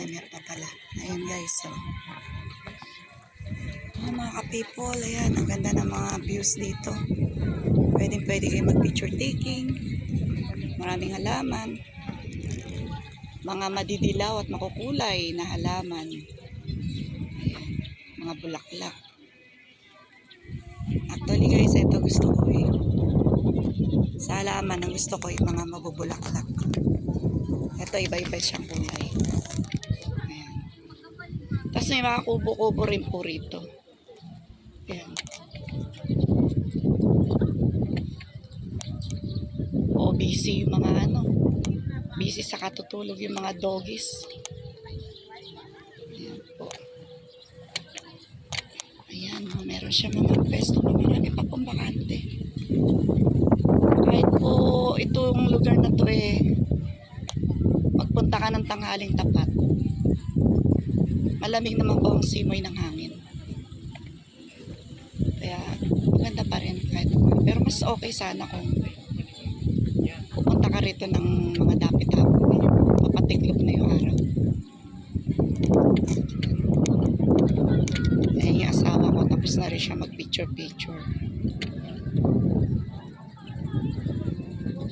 souvenir pa pala. Ayan guys, so. Mga ka-people, ayan, ang ganda ng mga views dito. Pwede kayo mag-picture taking. Maraming halaman. Mga madidilaw at makukulay na halaman. Mga bulaklak. Actually guys, ito gusto ko eh. Sa halaman, ang gusto ko yung mga mabubulaklak. Ito, iba-iba siyang kulay. Ayan. Tapos may mga kubo-kubo rin po rito. Ayan. O, busy yung mga busy sa katutulog yung mga doggies. Ayan po. Ayan, meron siya mga pwesto na marami pa pong bakante. Kahit po itong lugar na to magpunta ka ng tanghaling tapat. Malamig naman po ang simoy ng hangin. Kaya maganda pa rin kahit naman. Pero mas okay sana kung pupunta ka rito ng mga dapit-hapon. Papatiklop na yung araw. Ayan yung asawa ko. Tapos na rin siya mag-picture-picture.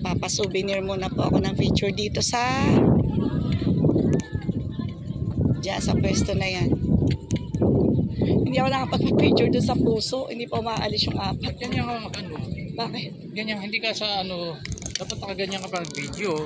Papasouvenir muna po ako ng picture dito diyan sa pwesto na yan. Hindi ako nakapag-picture doon sa puso. Hindi pa umaalis yung apat. Ganyan ka mag Bakit? Ganyan, hindi ka sa dapat nakaganyan ka pa video.